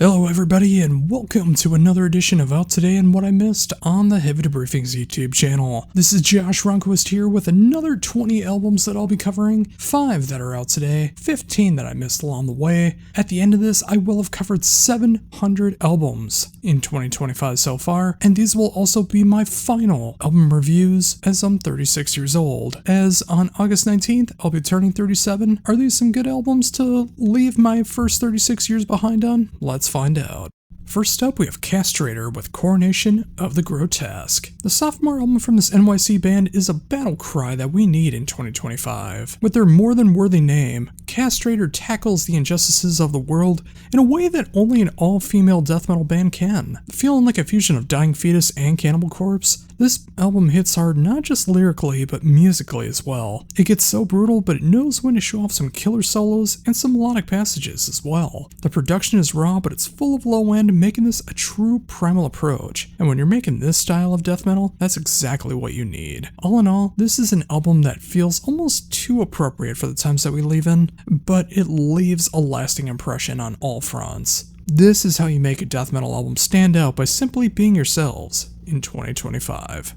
Hello everybody and welcome to another edition of Out Today and What I Missed on the Heavy Debriefings YouTube channel. This is Josh Ronquist here with another 20 albums that I'll be covering, 5 that are out today, 15 that I missed along the way. At the end of this, I will have covered 700 albums in 2025 so far, and these will also be my final album reviews as I'm 36 years old. As on August 19th, I'll be turning 37. Are these some good albums to leave my first 36 years behind on? Let's find out. First up, we have Castrator with Coronation of the Grotesque. The sophomore album from this NYC band is a battle cry that we need in 2025. With their more than worthy name, Castrator tackles the injustices of the world in a way that only an all-female death metal band can. Feeling like a fusion of Dying Fetus and Cannibal Corpse, this album hits hard not just lyrically, but musically as well. It gets so brutal, but it knows when to show off some killer solos and some melodic passages as well. The production is raw, but it's full of low end, making this a true primal approach. And when you're making this style of death metal, that's exactly what you need. All in all, this is an album that feels almost too appropriate for the times that we live in, but it leaves a lasting impression on all fronts. This is how you make a death metal album stand out by simply being yourselves in 2025.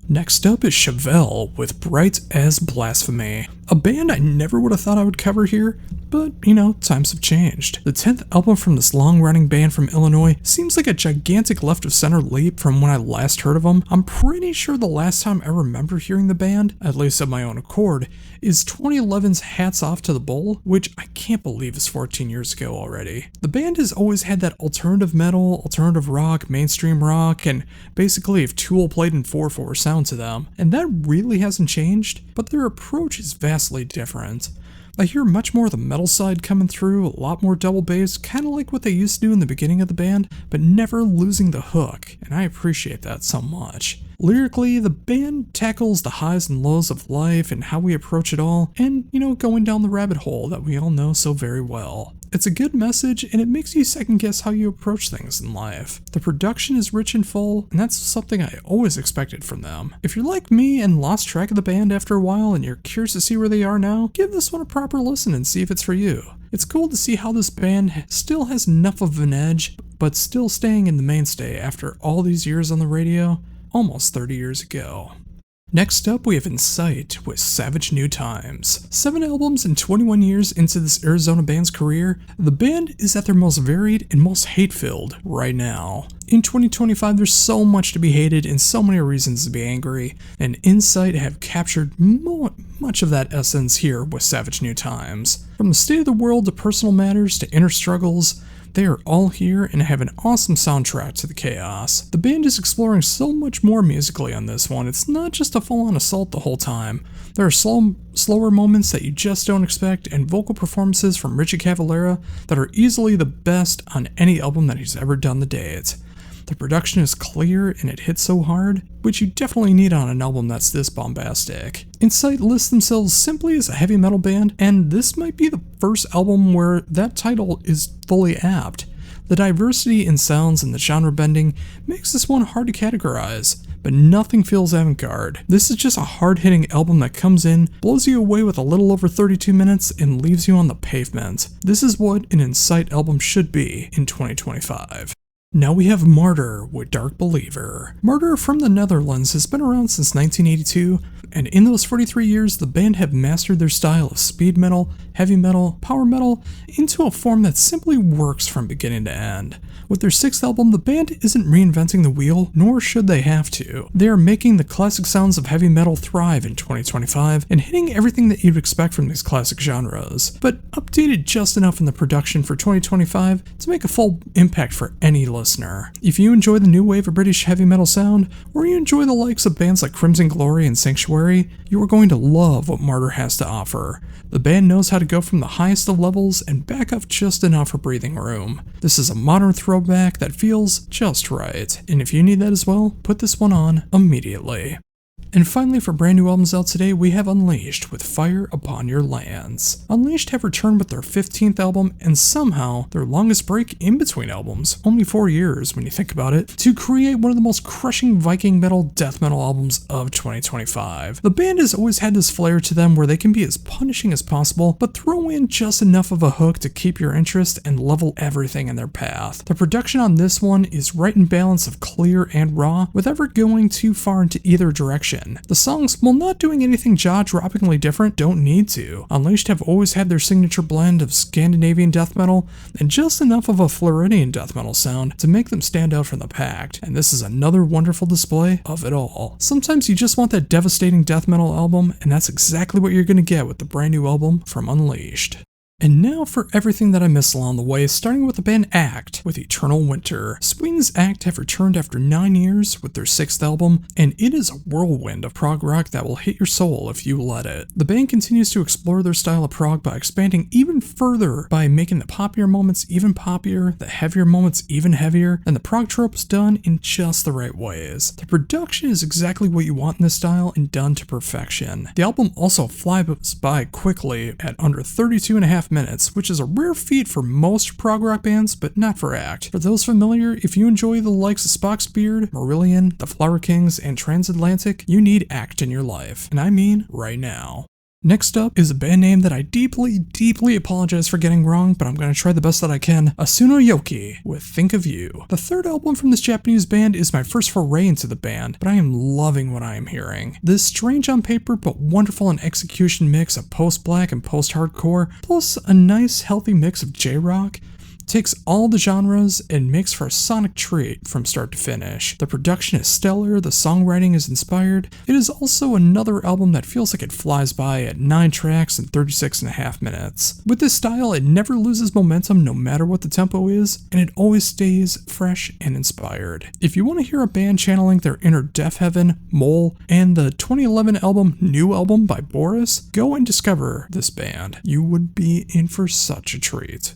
Next up is Chevelle with Bright as Blasphemy, a band I never would have thought I would cover here, but times have changed. The 10th album from this long-running band from Illinois seems like a gigantic left-of-center leap from when I last heard of them. I'm pretty sure the last time I remember hearing the band, at least of my own accord, is 2011's Hats Off to the Bull, which I can't believe is 14 years ago already. The band has always had that alternative metal, alternative rock, mainstream rock, and basically if Tool played in 4/4 sound to them, and that really hasn't changed, but their approach is vastly different. I hear much more of the metal side coming through, a lot more double bass, kind of like what they used to do in the beginning of the band, but never losing the hook, and I appreciate that so much. Lyrically, the band tackles the highs and lows of life and how we approach it all, and, going down the rabbit hole that we all know so very well. It's a good message, and it makes you second guess how you approach things in life. The production is rich and full, and that's something I always expected from them. If you're like me and lost track of the band after a while and you're curious to see where they are now, give this one a proper listen and see if it's for you. It's cool to see how this band still has enough of an edge, but still staying in the mainstay after all these years on the radio, almost 30 years ago. Next up, we have Insight with Savage New Times. 7 albums and 21 years into this Arizona band's career, the band is at their most varied and most hate-filled right now. In 2025, there's so much to be hated and so many reasons to be angry, and Insight have captured much of that essence here with Savage New Times. From the state of the world to personal matters to inner struggles, they are all here and have an awesome soundtrack to the chaos. The band is exploring so much more musically on this one. It's not just a full-on assault the whole time. There are slower moments that you just don't expect, and vocal performances from Richie Cavalera that are easily the best on any album that he's ever done to date. The production is clear and it hits so hard, which you definitely need on an album that's this bombastic. Insight lists themselves simply as a heavy metal band, and this might be the first album where that title is fully apt. The diversity in sounds and the genre bending makes this one hard to categorize, but nothing feels avant-garde. This is just a hard-hitting album that comes in, blows you away with a little over 32 minutes, and leaves you on the pavement. This is what an Insight album should be in 2025. Now we have Martyr with Dark Believer. Martyr from the Netherlands has been around since 1982, and in those 43 years, the band have mastered their style of speed metal, heavy metal, power metal, into a form that simply works from beginning to end. With their 6th album, the band isn't reinventing the wheel, nor should they have to. They are making the classic sounds of heavy metal thrive in 2025, and hitting everything that you'd expect from these classic genres, but updated just enough in the production for 2025 to make a full impact for any listener. If you enjoy the new wave of British heavy metal sound, or you enjoy the likes of bands like Crimson Glory and Sanctuary, you are going to love what Martyr has to offer. The band knows how to go from the highest of levels and back up just enough for breathing room. This is a modern throwback that feels just right, and if you need that as well, put this one on immediately. And finally, for brand new albums out today, we have Unleashed with Fire Upon Your Lands. Unleashed have returned with their 15th album and somehow their longest break in between albums, only 4 years when you think about it, to create one of the most crushing Viking metal death metal albums of 2025. The band has always had this flair to them where they can be as punishing as possible, but throw in just enough of a hook to keep your interest and level everything in their path. The production on this one is right in balance of clear and raw, without ever going too far into either direction. The songs, while not doing anything jaw-droppingly different, don't need to. Unleashed have always had their signature blend of Scandinavian death metal and just enough of a Floridian death metal sound to make them stand out from the pack, and this is another wonderful display of it all. Sometimes you just want that devastating death metal album, and that's exactly what you're going to get with the brand new album from Unleashed. And now for everything that I missed along the way, starting with the band Act with Eternal Winter. Sweden's Act have returned after 9 years with their 6th album, and it is a whirlwind of prog rock that will hit your soul if you let it. The band continues to explore their style of prog by expanding even further by making the poppier moments even poppier, the heavier moments even heavier, and the prog tropes done in just the right ways. The production is exactly what you want in this style and done to perfection. The album also flies by quickly at under 32.5 minutes, which is a rare feat for most prog rock bands, but not for Act. For those familiar, if you enjoy the likes of Spock's Beard, Marillion, the Flower Kings, and Transatlantic, you need Act in your life, and I mean right now. Next up is a band name that I deeply apologize for getting wrong, but I'm going to try the best that I can. Asunoyoki with Think of You. The 3rd album from this Japanese band is my first foray into the band, but I am loving what I am hearing. This strange on paper but wonderful in execution mix of post-black and post-hardcore, plus a nice healthy mix of J-rock, takes all the genres and makes for a sonic treat from start to finish. The production is stellar, the songwriting is inspired. It is also another album that feels like it flies by at 9 tracks and 36.5 minutes. With this style, it never loses momentum no matter what the tempo is, and it always stays fresh and inspired. If you want to hear a band channeling their inner Death Heaven, Mole, and the 2011 album New Album by Boris, go and discover this band. You would be in for such a treat.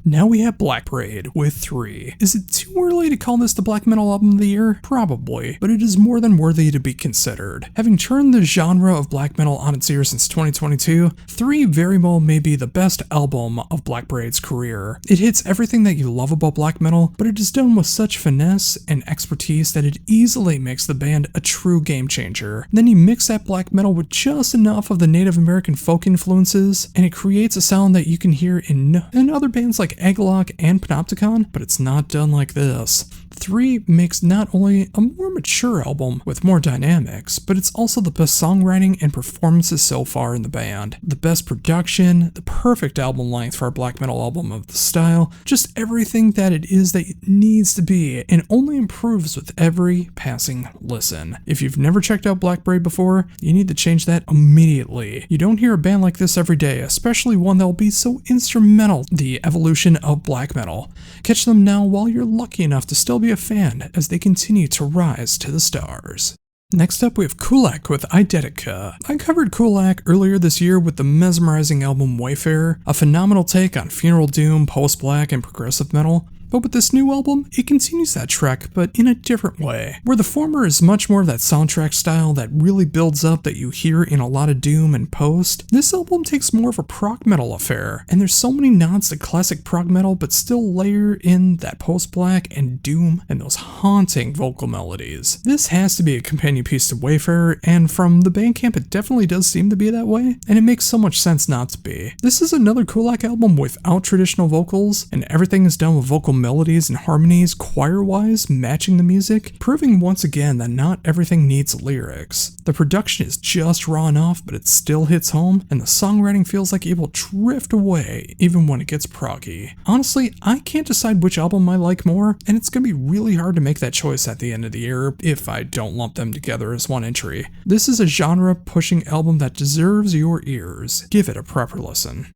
Now we have Black Parade with 3. Is it too early to call this the black metal album of the year? Probably, but it is more than worthy to be considered. Having turned the genre of black metal on its ear since 2022, 3 very well may be the best album of Black Parade's career. It hits everything that you love about black metal, but it is done with such finesse and expertise that it easily makes the band a true game changer. Then you mix that black metal with just enough of the Native American folk influences, and it creates a sound that you can hear in other bands like Eglock and Panopticon, but it's not done like this. 3 makes not only a more mature album with more dynamics, but it's also the best songwriting and performances so far in the band. The best production, the perfect album length for a black metal album of the style, just everything that it is that it needs to be, and only improves with every passing listen. If you've never checked out Black Parade before, you need to change that immediately. You don't hear a band like this every day, especially one that will be so instrumental in the evolution of black metal. Catch them now while you're lucky enough to still be a fan as they continue to rise to the stars. Next up we have Kulak with Eidetica. I covered Kulak earlier this year with the mesmerizing album Wayfarer, a phenomenal take on funeral doom, post-black, and progressive metal. But with this new album, it continues that trek, but in a different way. Where the former is much more of that soundtrack style that really builds up that you hear in a lot of doom and post, this album takes more of a prog metal affair, and there's so many nods to classic prog metal but still layer in that post-black and doom and those haunting vocal melodies. This has to be a companion piece to Wayfarer, and from the Bandcamp it definitely does seem to be that way, and it makes so much sense not to be. This is another Kulak album without traditional vocals, and everything is done with vocal melodies and harmonies choir-wise matching the music, proving once again that not everything needs lyrics. The production is just raw enough, but it still hits home, and the songwriting feels like it will drift away even when it gets proggy. Honestly, I can't decide which album I like more, and it's gonna be really hard to make that choice at the end of the year if I don't lump them together as one entry. This is a genre-pushing album that deserves your ears. Give it a proper listen.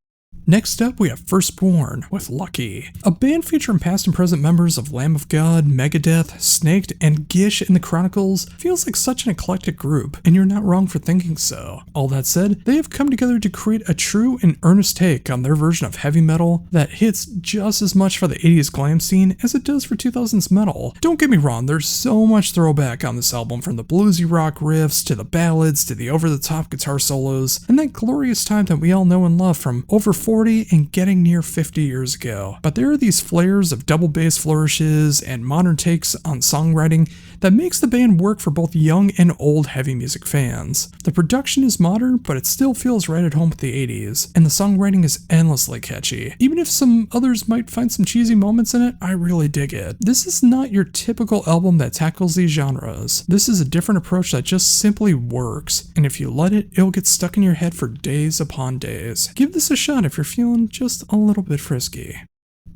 Next up, we have Firstborn with Lucky, a band featuring past and present members of Lamb of God, Megadeth, Snaked, and Gish in the Chronicles. Feels like such an eclectic group, and you're not wrong for thinking so. All that said, they have come together to create a true and earnest take on their version of heavy metal that hits just as much for the 80s glam scene as it does for 2000s metal. Don't get me wrong, there's so much throwback on this album, from the bluesy rock riffs to the ballads to the over-the-top guitar solos, and that glorious time that we all know and love from over 40 and getting near 50 years ago. But there are these flares of double bass flourishes and modern takes on songwriting that makes the band work for both young and old heavy music fans. The production is modern, but it still feels right at home with the 80s, and the songwriting is endlessly catchy. Even if some others might find some cheesy moments in it, I really dig it. This is not your typical album that tackles these genres. This is a different approach that just simply works, and if you let it, it'll get stuck in your head for days upon days. Give this a shot if you're feeling just a little bit frisky.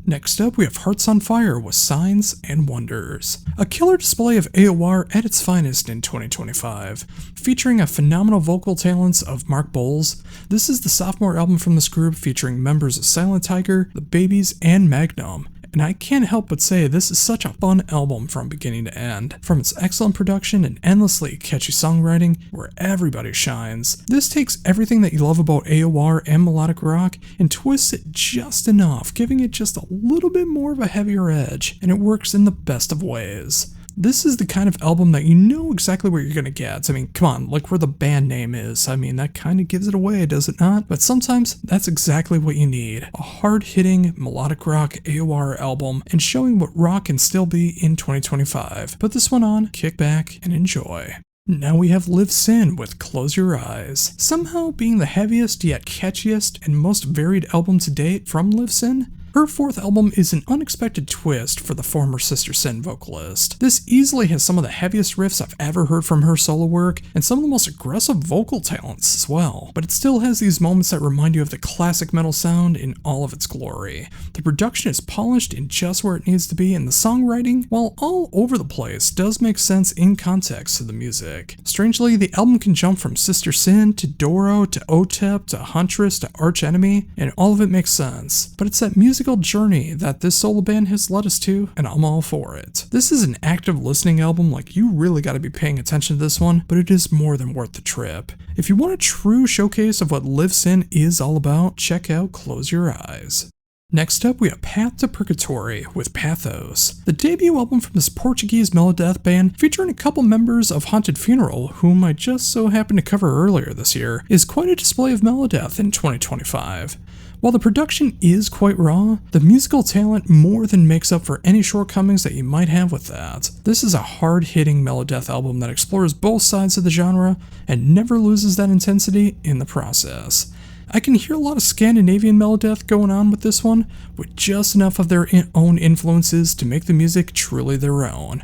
Next up, we have Hearts on Fire with Signs and Wonders, a killer display of AOR at its finest in 2025. Featuring a phenomenal vocal talents of Mark Bowles, this is the sophomore album from this group featuring members of Silent Tiger, The Babies, and Magnum. And I can't help but say this is such a fun album from beginning to end. From its excellent production and endlessly catchy songwriting, where everybody shines, this takes everything that you love about AOR and melodic rock and twists it just enough, giving it just a little bit more of a heavier edge, and it works in the best of ways. This is the kind of album that you know exactly what you're gonna get. I mean, come on, look where the band name is. I mean, that kind of gives it away, does it not? But sometimes that's exactly what you need. A hard-hitting, melodic rock AOR album, and showing what rock can still be in 2025. Put this one on, kick back, and enjoy. Now we have Live Sin with Close Your Eyes, somehow being the heaviest yet catchiest and most varied album to date from Live Sin. Her fourth album is an unexpected twist for the former Sister Sin vocalist. This easily has some of the heaviest riffs I've ever heard from her solo work, and some of the most aggressive vocal talents as well, but it still has these moments that remind you of the classic metal sound in all of its glory. The production is polished in just where it needs to be, and the songwriting, while all over the place, does make sense in context to the music. Strangely, the album can jump from Sister Sin to Doro to Otep to Huntress to Arch Enemy, and all of it makes sense. But it's that musical journey that this solo band has led us to, and I'm all for it. This is an active listening album, like you really gotta be paying attention to this one, but it is more than worth the trip. If you want a true showcase of what Live Sin is all about, check out Close Your Eyes. Next up, we have Path to Purgatory with Pathos, the debut album from this Portuguese melodeath band featuring a couple members of Haunted Funeral, whom I just so happened to cover earlier this year, is quite a display of melodeath in 2025. While the production is quite raw, the musical talent more than makes up for any shortcomings that you might have with that. This is a hard-hitting melodeath album that explores both sides of the genre and never loses that intensity in the process. I can hear a lot of Scandinavian melodeath going on with this one, with just enough of their own influences to make the music truly their own.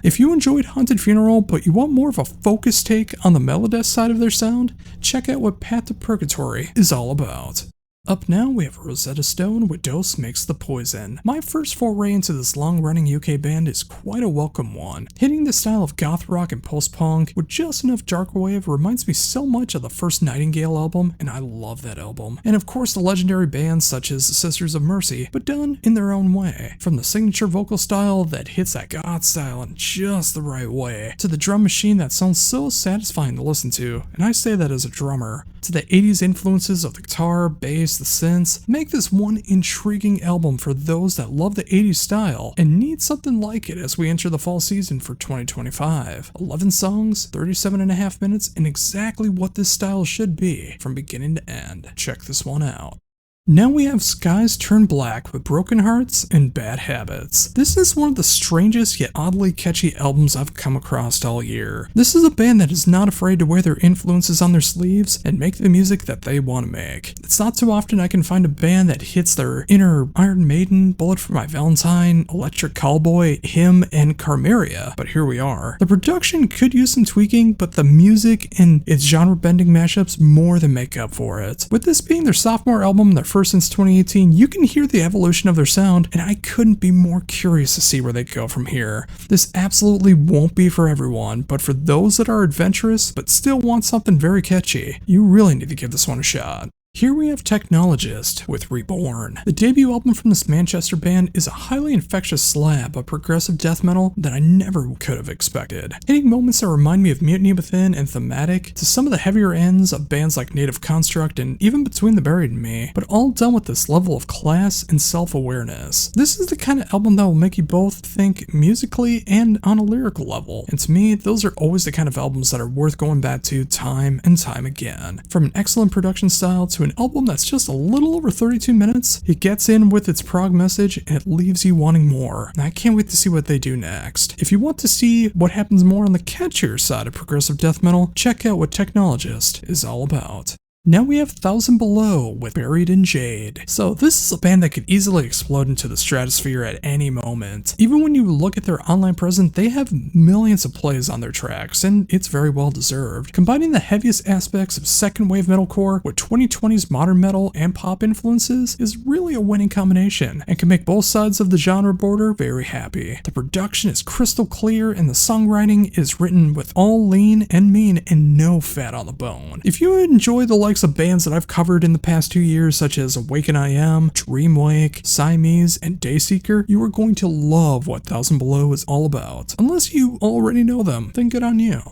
If you enjoyed Haunted Funeral, but you want more of a focused take on the melodeath side of their sound, check out what Path to Purgatory is all about. Up now, we have Rosetta Stone with Dose Makes the Poison. My first foray into this long-running UK band is quite a welcome one. Hitting the style of goth rock and post-punk with just enough dark wave reminds me so much of the first Nightingale album, and I love that album. And of course the legendary bands such as Sisters of Mercy, but done in their own way. From the signature vocal style that hits that goth style in just the right way, to the drum machine that sounds so satisfying to listen to, and I say that as a drummer, to the 80s influences of the guitar, bass, the synths, make this one intriguing album for those that love the 80s style and need something like it as we enter the fall season for 2025. 11 songs, 37.5 minutes, and exactly what this style should be from beginning to end. Check this one out. Now we have Skies Turn Black with Broken Hearts and Bad Habits. This is one of the strangest yet oddly catchy albums I've come across all year. This is a band that is not afraid to wear their influences on their sleeves and make the music that they want to make. It's not too often I can find a band that hits their inner Iron Maiden, Bullet for My Valentine, Electric Callboy, Hymn, and Carmeria, but here we are. The production could use some tweaking, but the music and its genre-bending mashups more than make up for it. With this being their sophomore album, their first since 2018, you can hear the evolution of their sound, and I couldn't be more curious to see where they go from here. This absolutely won't be for everyone, but for those that are adventurous but still want something very catchy, you really need to give this one a shot. Here we have Technologist with Reborn. The debut album from this Manchester band is a highly infectious slab of progressive death metal that I never could have expected, hitting moments that remind me of Mutiny Within and Thematic to some of the heavier ends of bands like Native Construct and even Between the Buried and Me, but all done with this level of class and self-awareness. This is the kind of album that will make you both think musically and on a lyrical level, and to me, those are always the kind of albums that are worth going back to time and time again. From an excellent production style to an album that's just a little over 32 minutes, it gets in with its prog message and it leaves you wanting more. And I can't wait to see what they do next. If you want to see what happens more on the catchier side of progressive death metal, check out what Technologist is all about. Now we have 1000 Below with Buried in Jade. So this is a band that could easily explode into the stratosphere at any moment. Even when you look at their online presence, they have millions of plays on their tracks, and it's very well deserved. Combining the heaviest aspects of second wave metalcore with 2020's modern metal and pop influences is really a winning combination, and can make both sides of the genre border very happy. The production is crystal clear, and the songwriting is written with all lean and mean and no fat on the bone. If you enjoy the of bands that I've covered in the past 2 years, such as Awaken I Am, Dreamwake, Siamese, and Dayseeker, you are going to love what 1000 Below is all about. Unless you already know them, then good on you.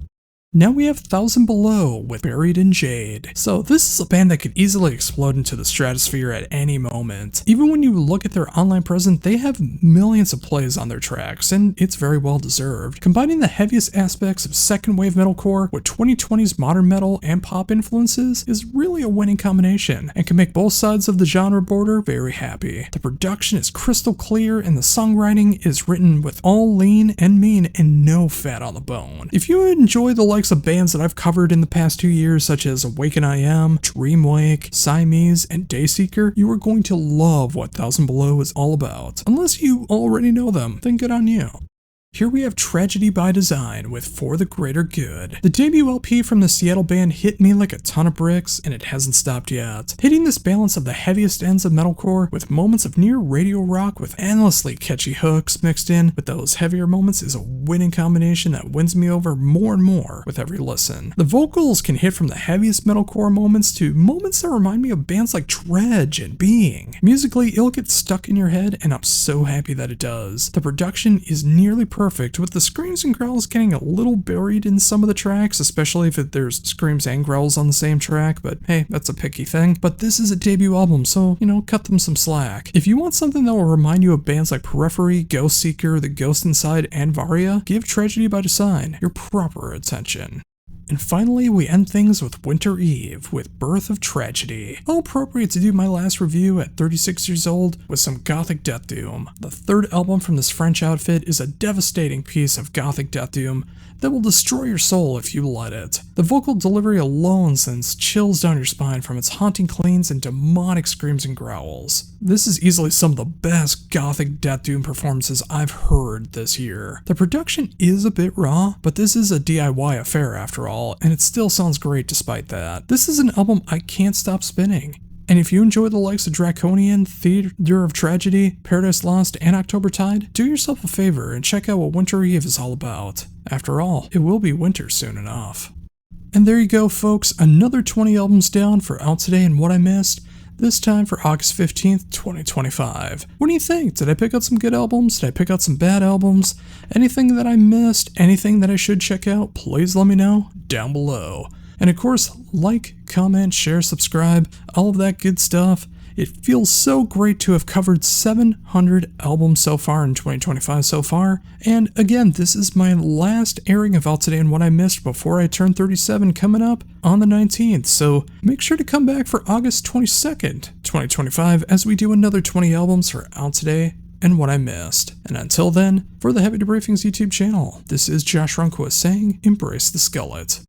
Now we have 1000 Below with Buried in Jade. So this is a band that could easily explode into the stratosphere at any moment. Even when you look at their online presence, they have millions of plays on their tracks, and it's very well deserved. Combining the heaviest aspects of second wave metalcore with 2020's modern metal and pop influences is really a winning combination, and can make both sides of the genre border very happy. The production is crystal clear, and the songwriting is written with all lean and mean and no fat on the bone. If you enjoy the of bands that I've covered in the past 2 years, such as Awaken I Am, Dreamwake, Siamese, and Dayseeker, you are going to love what 1000 Below is all about. Unless you already know them, then good on you. Here we have Tragedy by Design with For the Greater Good. The debut LP from the Seattle band hit me like a ton of bricks, and it hasn't stopped yet. Hitting this balance of the heaviest ends of metalcore with moments of near radio rock with endlessly catchy hooks mixed in with those heavier moments is a winning combination that wins me over more and more with every listen. The vocals can hit from the heaviest metalcore moments to moments that remind me of bands like Dredge and Being. Musically, it'll get stuck in your head, and I'm so happy that it does. The production is nearly perfect, with the screams and growls getting a little buried in some of the tracks, especially if there's screams and growls on the same track, but hey, that's a picky thing. But this is a debut album, so, cut them some slack. If you want something that will remind you of bands like Periphery, Ghost Seeker, The Ghost Inside, and Varia, give Tragedy by Design your proper attention. And finally, we end things with Winter Eve with Birth of Tragedy. How appropriate to do my last review at 36 years old with some gothic death doom. The third album from this French outfit is a devastating piece of gothic death doom that will destroy your soul if you let it. The vocal delivery alone sends chills down your spine from its haunting cleans and demonic screams and growls. This is easily some of the best gothic death doom performances I've heard this year. The production is a bit raw, but this is a DIY affair after all, and it still sounds great despite that. This is an album I can't stop spinning. And if you enjoy the likes of Draconian, Theater of Tragedy, Paradise Lost, and October Tide, do yourself a favor and check out what Winter Eve is all about. After all, it will be winter soon enough. And there you go, folks, another 20 albums down for Out Today and What I Missed, this time for August 15th, 2025. What do you think? Did I pick out some good albums? Did I pick out some bad albums? Anything that I missed? Anything that I should check out? Please let me know down below. And of course, like, comment, share, subscribe, all of that good stuff. It feels so great to have covered 700 albums so far in 2025 so far. And again, this is my last airing of Out Today and What I Missed before I turn 37 coming up on the 19th. So make sure to come back for August 22nd, 2025 as we do another 20 albums for Out Today and What I Missed. And until then, for the Heavy Debriefings YouTube channel, this is Josh Runquist saying, embrace the skillet.